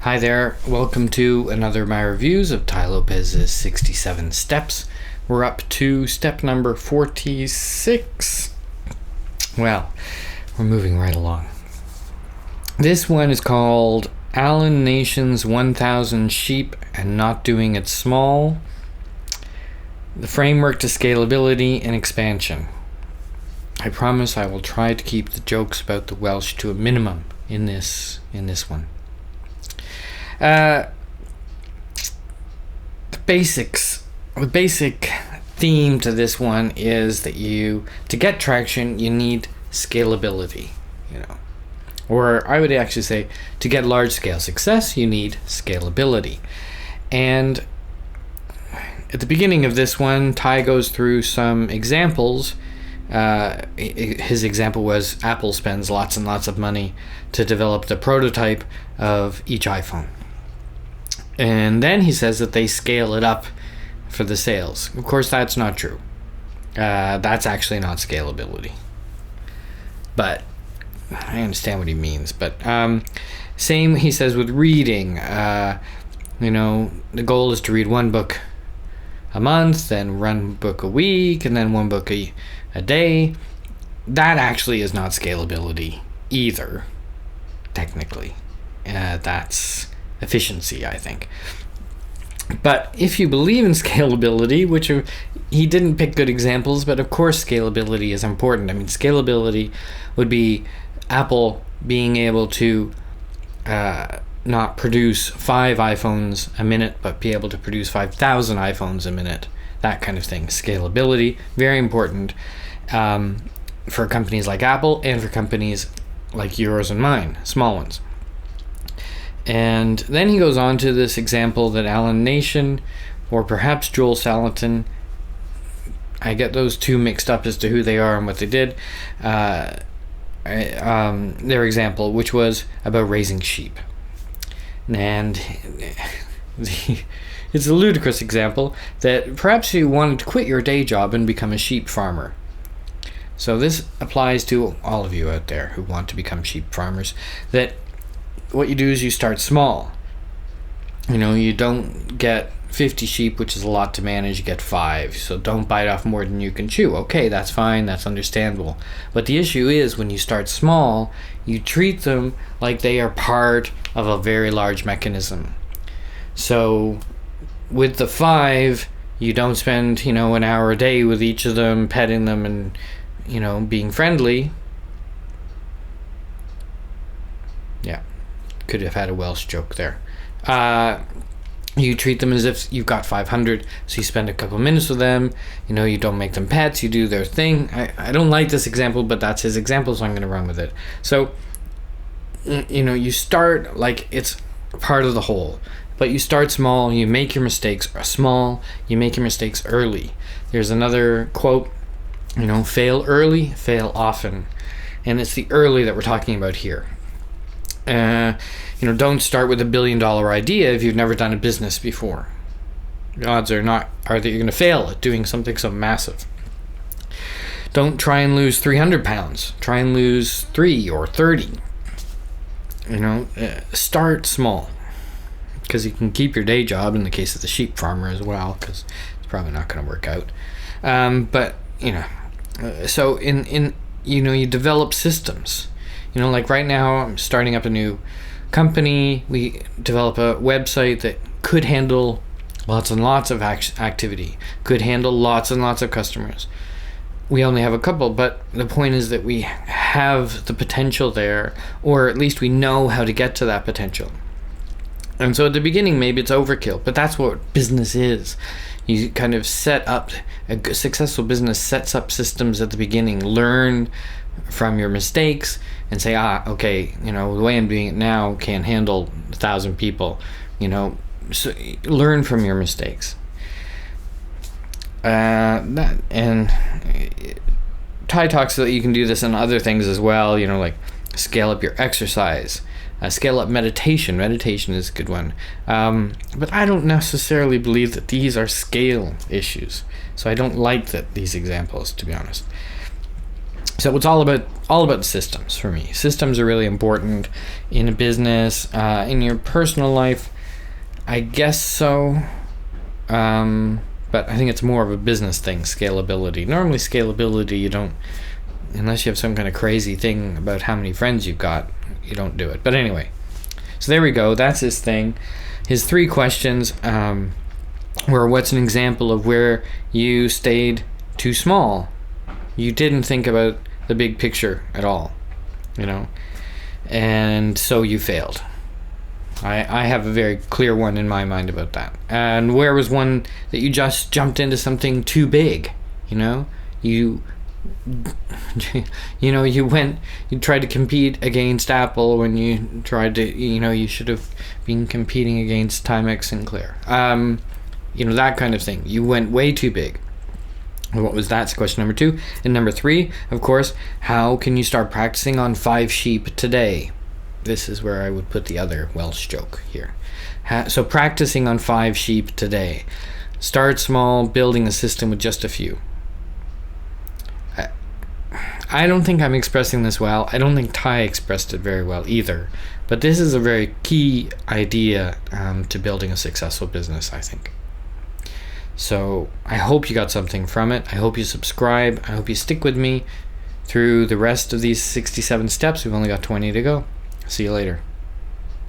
Hi there, welcome to another of my reviews of Tai Lopez's 67 Steps. We're up to step number 46. Well, we're moving right along. This one is called Allan Nation's 1,000 Sheep and Not Doing It Small. The framework to scalability and expansion. I promise I will try to keep the jokes about the Welsh to a minimum in this one. The basic theme to this one is that to get traction, you need scalability, or I would actually say to get large scale success, you need scalability. And at the beginning of this one, Tai goes through some examples. His example was Apple spends lots and lots of money to develop the prototype of each iPhone. And then he says that they scale it up for the sales. Of course, that's not true. That's actually not scalability. But I understand what he means. But same, he says, with reading. The goal is to read one book a month, then one book a week, and then one book a day. That actually is not scalability either, technically. That's efficiency, I think. But if you believe in scalability, which he didn't pick good examples, but of course scalability is important. I mean, scalability would be Apple being able to not produce 5 iPhones a minute, but be able to produce 5,000 iPhones a minute. That kind of thing. Scalability, very important for companies like Apple and for companies like yours and mine, small ones. And then he goes on to this example that Allan Nation, or perhaps Joel Salatin, I get those two mixed up as to who they are and what they did, their example, which was about raising sheep. And it's a ludicrous example that perhaps you wanted to quit your day job and become a sheep farmer. So this applies to all of you out there who want to become sheep farmers, that what you do is you start small. You don't get 50 sheep, which is a lot to manage. You get 5. So don't bite off more than you can chew. Okay, that's fine. That's understandable. But the issue is when you start small, you treat them like they are part of a very large mechanism. So with the 5, you don't spend, an hour a day with each of them, petting them and, being friendly. Yeah. Could have had a Welsh joke there. You treat them as if you've got 500, so you spend a couple minutes with them. You don't make them pets, you do their thing. I don't like this example, but that's his example, so I'm going to run with it. So, you start like it's part of the whole, but you start small, you make your mistakes small, you make your mistakes early. There's another quote, fail early, fail often. And it's the early that we're talking about here. Don't start with $1 billion idea if you've never done a business before. The odds are that you're going to fail at doing something so massive. Don't try and lose 300 pounds. Try and lose 3 or 30. Start small, because you can keep your day job in the case of the sheep farmer as well, because it's probably not going to work out. So you develop systems. Like right now, I'm starting up a new company. We develop a website that could handle lots and lots of activity, could handle lots and lots of customers. We only have a couple, but the point is that we have the potential there, or at least we know how to get to that potential. And so at the beginning, maybe it's overkill, but that's what business is. You kind of set up, a successful business sets up systems at the beginning, learn from your mistakes and say, okay, the way I'm doing it now can't handle 1,000 people, so learn from your mistakes. And Tai talks that you can do this in other things as well, like scale up your exercise, scale up meditation. Meditation is a good one. But I don't necessarily believe that these are scale issues. So I don't like these examples, to be honest. So it's all about systems for me. Systems are really important in a business, in your personal life, I guess so. But I think it's more of a business thing, scalability. Normally scalability, you don't, unless you have some kind of crazy thing about how many friends you've got, you don't do it. But anyway, so there we go. That's his thing. His 3 questions were, what's an example of where you stayed too small? You didn't think about the big picture at all, and so you failed. I have a very clear one in my mind about that. And where was one that you just jumped into something too big? You tried to compete against Apple when you tried to, you should have been competing against Timex Sinclair. That kind of thing. You went way too big. What was that? That's question number 2. And number 3, of course, how can you start practicing on 5 sheep today? This is where I would put the other Welsh joke here. So practicing on 5 sheep today. Start small, building a system with just a few. I don't think I'm expressing this well. I don't think Tai expressed it very well either. But this is a very key idea to building a successful business, I think. So I hope you got something from it. I hope you subscribe. I hope you stick with me through the rest of these 67 steps. We've only got 20 to go. See you later.